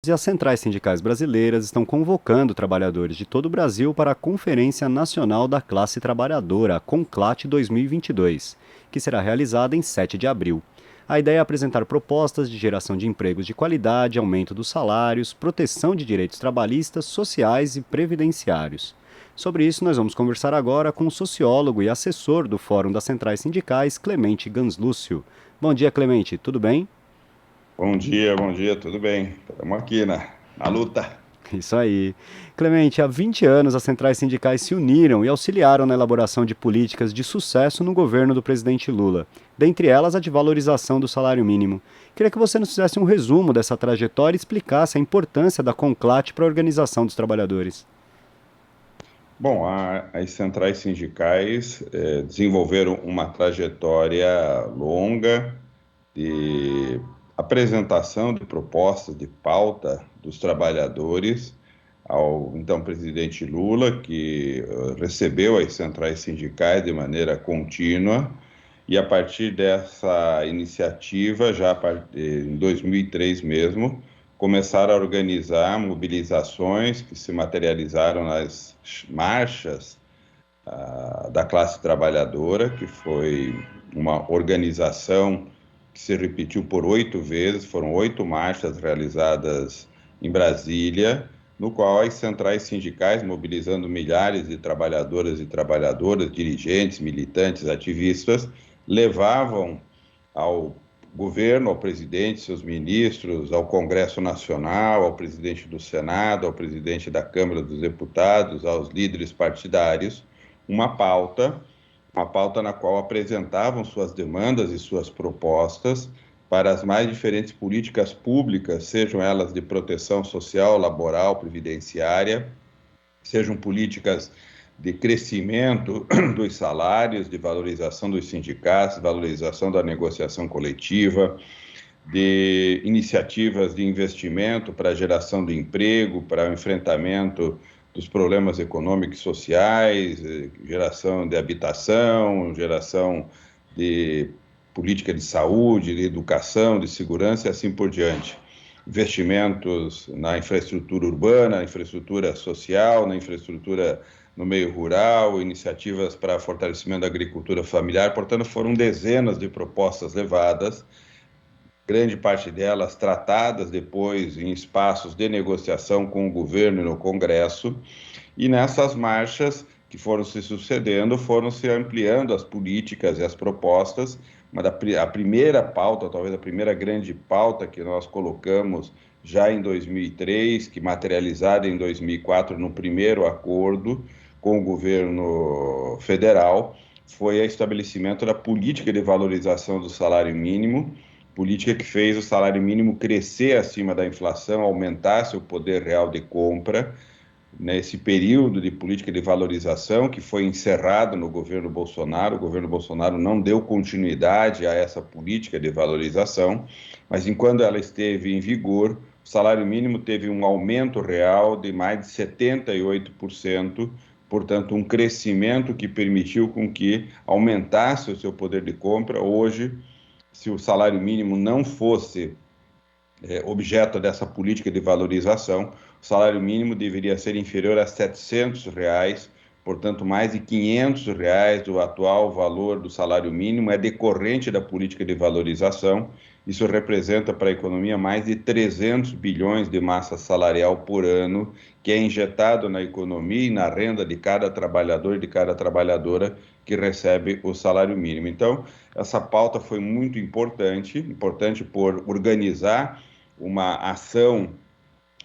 E as centrais sindicais brasileiras estão convocando trabalhadores de todo o Brasil para a Conferência Nacional da Classe Trabalhadora, a CONCLAT 2022, que será realizada em 7 de abril. A ideia é apresentar propostas de geração de empregos de qualidade, aumento dos salários, proteção de direitos trabalhistas, sociais e previdenciários. Sobre isso, nós vamos conversar agora com o sociólogo e assessor do Fórum das Centrais Sindicais, Clemente Ganslúcio. Bom dia, Clemente, tudo bem? Bom dia, tudo bem? Estamos aqui na luta. Isso aí. Clemente, há 20 anos as centrais sindicais se uniram e auxiliaram na elaboração de políticas de sucesso no governo do presidente Lula, dentre elas a de valorização do salário mínimo. Queria que você nos fizesse um resumo dessa trajetória e explicasse a importância da CONCLAT para a organização dos trabalhadores. Bom, as centrais sindicais desenvolveram uma trajetória longa de apresentação de propostas de pauta dos trabalhadores ao então presidente Lula, que recebeu as centrais sindicais de maneira contínua. E a partir dessa iniciativa, em 2003 mesmo, começaram a organizar mobilizações que se materializaram nas marchas da classe trabalhadora, que foi uma organização que se repetiu por 8 vezes, foram 8 marchas realizadas em Brasília, no qual as centrais sindicais, mobilizando milhares de trabalhadoras e trabalhadoras, dirigentes, militantes, ativistas, levavam ao governo, ao presidente, seus ministros, ao Congresso Nacional, ao presidente do Senado, ao presidente da Câmara dos Deputados, aos líderes partidários, uma pauta na qual apresentavam suas demandas e suas propostas para as mais diferentes políticas públicas, sejam elas de proteção social, laboral, previdenciária, sejam políticas de crescimento dos salários, de valorização dos sindicatos, valorização da negociação coletiva, de iniciativas de investimento para a geração de emprego, para o enfrentamento dos problemas econômicos e sociais, geração de habitação, geração de política de saúde, de educação, de segurança e assim por diante. Investimentos na infraestrutura urbana, na infraestrutura social, na infraestrutura no meio rural, iniciativas para fortalecimento da agricultura familiar. Portanto, foram dezenas de propostas levadas, grande parte delas tratadas depois em espaços de negociação com o governo e no Congresso, e nessas marchas que foram se sucedendo, foram se ampliando as políticas e as propostas, mas a primeira pauta, talvez a primeira grande pauta que nós colocamos já em 2003, que materializada em 2004 no primeiro acordo com o governo federal, foi o estabelecimento da política de valorização do salário mínimo, política que fez o salário mínimo crescer acima da inflação, aumentar seu poder real de compra. Nesse período de política de valorização que foi encerrado no governo Bolsonaro, o governo Bolsonaro não deu continuidade a essa política de valorização, mas enquanto ela esteve em vigor, o salário mínimo teve um aumento real de mais de 78%, portanto, um crescimento que permitiu com que aumentasse o seu poder de compra. Hoje, se o salário mínimo não fosse objeto dessa política de valorização, o salário mínimo deveria ser inferior a R$ 700, portanto, mais de R$ 500 do atual valor do salário mínimo é decorrente da política de valorização. Isso representa para a economia mais de 300 bilhões de massa salarial por ano, que é injetado na economia e na renda de cada trabalhador e de cada trabalhadora que recebe o salário mínimo. Então, essa pauta foi muito importante por organizar uma ação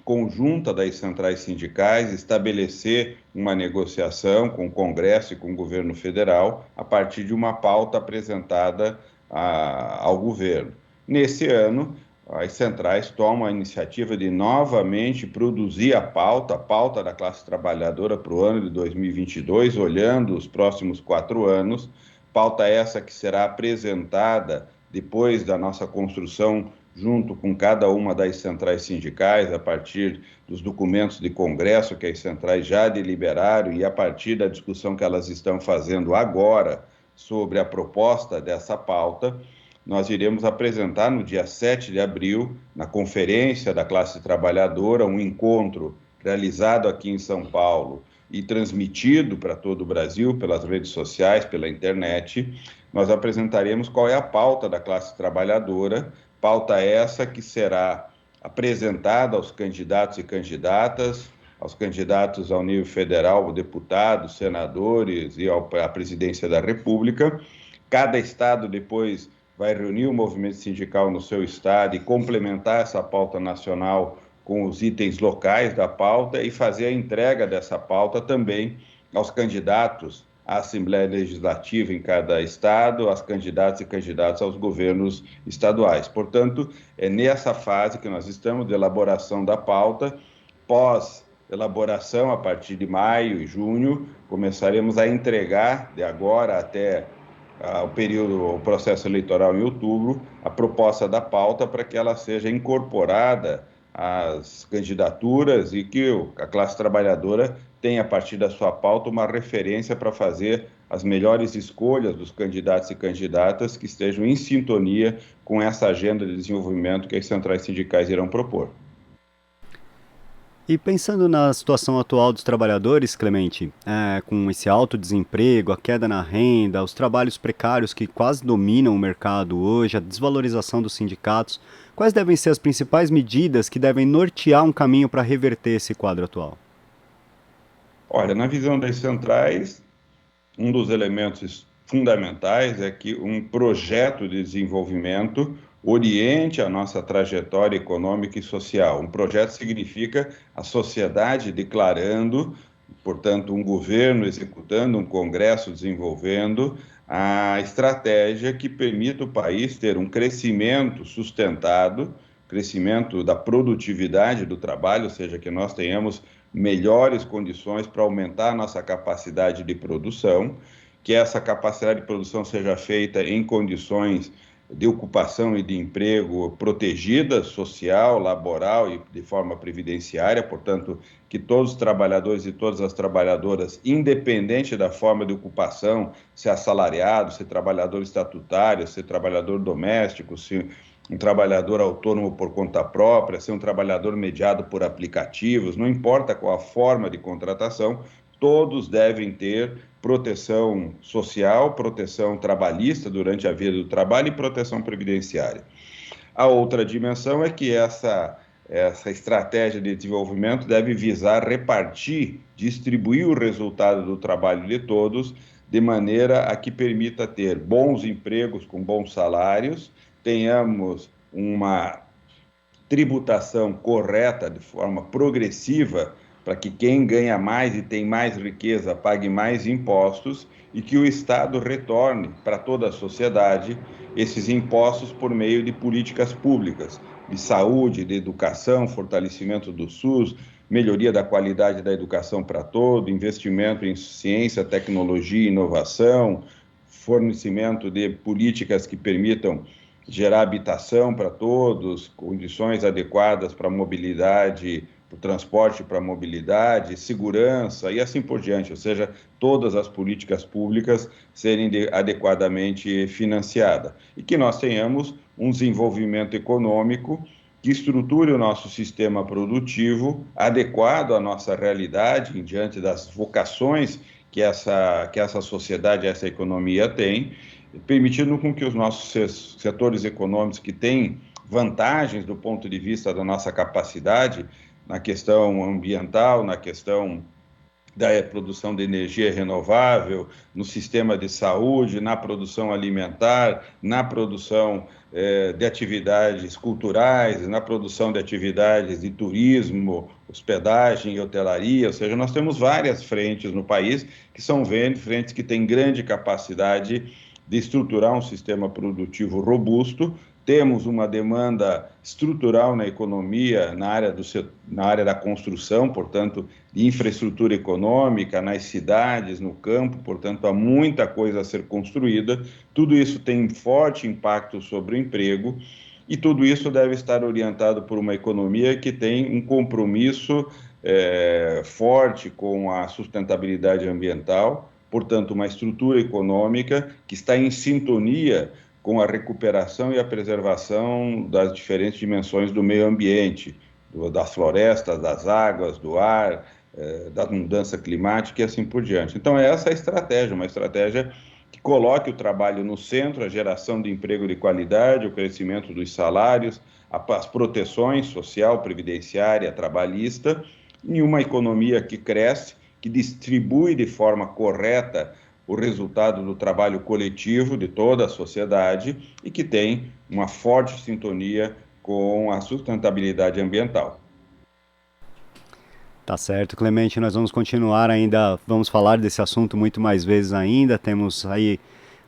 conjunta das centrais sindicais, estabelecer uma negociação com o Congresso e com o governo federal a partir de uma pauta apresentada ao governo. Nesse ano, as centrais tomam a iniciativa de novamente produzir a pauta da classe trabalhadora para o ano de 2022, olhando os próximos 4 anos, pauta essa que será apresentada depois da nossa construção junto com cada uma das centrais sindicais, a partir dos documentos de congresso que as centrais já deliberaram e a partir da discussão que elas estão fazendo agora sobre a proposta dessa pauta, nós iremos apresentar no dia 7 de abril, na Conferência da Classe Trabalhadora, um encontro realizado aqui em São Paulo e transmitido para todo o Brasil pelas redes sociais, pela internet. Nós apresentaremos qual é a pauta da classe trabalhadora, pauta essa que será apresentada aos candidatos e candidatas, aos candidatos ao nível federal, deputados, senadores e à presidência da República. Cada estado depois vai reunir o movimento sindical no seu estado e complementar essa pauta nacional com os itens locais da pauta e fazer a entrega dessa pauta também aos candidatos à Assembleia Legislativa em cada estado, aos candidatos e candidatas aos governos estaduais. Portanto, é nessa fase que nós estamos de elaboração da pauta. Pós-elaboração, a partir de maio e junho, começaremos a entregar, de agora até o processo eleitoral em outubro, a proposta da pauta para que ela seja incorporada às candidaturas e que a classe trabalhadora tenha, a partir da sua pauta, uma referência para fazer as melhores escolhas dos candidatos e candidatas que estejam em sintonia com essa agenda de desenvolvimento que as centrais sindicais irão propor. E pensando na situação atual dos trabalhadores, Clemente, com esse alto desemprego, a queda na renda, os trabalhos precários que quase dominam o mercado hoje, a desvalorização dos sindicatos, quais devem ser as principais medidas que devem nortear um caminho para reverter esse quadro atual? Olha, na visão das centrais, um dos elementos fundamentais é que um projeto de desenvolvimento oriente a nossa trajetória econômica e social. Um projeto significa a sociedade declarando, portanto, um governo executando, um Congresso desenvolvendo a estratégia que permita o país ter um crescimento sustentado, crescimento da produtividade do trabalho, ou seja, que nós tenhamos melhores condições para aumentar a nossa capacidade de produção, que essa capacidade de produção seja feita em condições de ocupação e de emprego protegida, social, laboral e de forma previdenciária, portanto, que todos os trabalhadores e todas as trabalhadoras, independente da forma de ocupação, se assalariado, se trabalhador estatutário, se trabalhador doméstico, se um trabalhador autônomo por conta própria, ser um trabalhador mediado por aplicativos, não importa qual a forma de contratação, todos devem ter proteção social, proteção trabalhista durante a vida do trabalho e proteção previdenciária. A outra dimensão é que essa estratégia de desenvolvimento deve visar repartir, distribuir o resultado do trabalho de todos, de maneira a que permita ter bons empregos com bons salários, tenhamos uma tributação correta, de forma progressiva, para que quem ganha mais e tem mais riqueza pague mais impostos e que o Estado retorne para toda a sociedade esses impostos por meio de políticas públicas, de saúde, de educação, fortalecimento do SUS, melhoria da qualidade da educação para todo, investimento em ciência, tecnologia e inovação, fornecimento de políticas que permitam gerar habitação para todos, condições adequadas para a mobilidade, para o transporte para a mobilidade, segurança e assim por diante, ou seja, todas as políticas públicas serem adequadamente financiadas. E que nós tenhamos um desenvolvimento econômico que estruture o nosso sistema produtivo adequado à nossa realidade, diante das vocações que essa sociedade, essa economia tem, permitindo com que os nossos setores econômicos que têm vantagens do ponto de vista da nossa capacidade na questão ambiental, na questão da produção de energia renovável, no sistema de saúde, na produção alimentar, na produção de atividades culturais, na produção de atividades de turismo, hospedagem e hotelaria, ou seja, nós temos várias frentes no país que são frentes que têm grande capacidade de estruturar um sistema produtivo robusto. Temos uma demanda estrutural na economia, na área da construção, portanto, de infraestrutura econômica, nas cidades, no campo, portanto, há muita coisa a ser construída. Tudo isso tem forte impacto sobre o emprego e tudo isso deve estar orientado por uma economia que tem um compromisso forte com a sustentabilidade ambiental, portanto, uma estrutura econômica que está em sintonia com a recuperação e a preservação das diferentes dimensões do meio ambiente, das florestas, das águas, do ar, da mudança climática e assim por diante. Então, essa é a estratégia, uma estratégia que coloque o trabalho no centro, a geração de emprego de qualidade, o crescimento dos salários, as proteções social, previdenciária, trabalhista, em uma economia que cresce, que distribui de forma correta o resultado do trabalho coletivo de toda a sociedade e que tem uma forte sintonia com a sustentabilidade ambiental. Tá certo, Clemente, nós vamos continuar ainda, vamos falar desse assunto muito mais vezes ainda, temos aí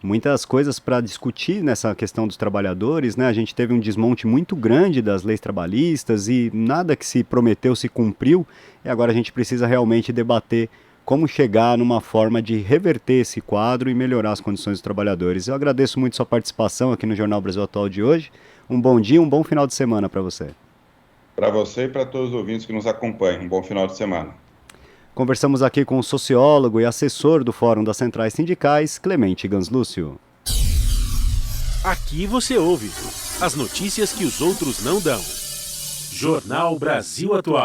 muitas coisas para discutir nessa questão dos trabalhadores, né? A gente teve um desmonte muito grande das leis trabalhistas e nada que se prometeu se cumpriu, e agora a gente precisa realmente debater como chegar numa forma de reverter esse quadro e melhorar as condições dos trabalhadores. Eu agradeço muito sua participação aqui no Jornal Brasil Atual de hoje. Um bom dia, um bom final de semana para você. Para você e para todos os ouvintes que nos acompanham, um bom final de semana. Conversamos aqui com o sociólogo e assessor do Fórum das Centrais Sindicais, Clemente Ganslúcio. Aqui você ouve as notícias que os outros não dão. Jornal Brasil Atual.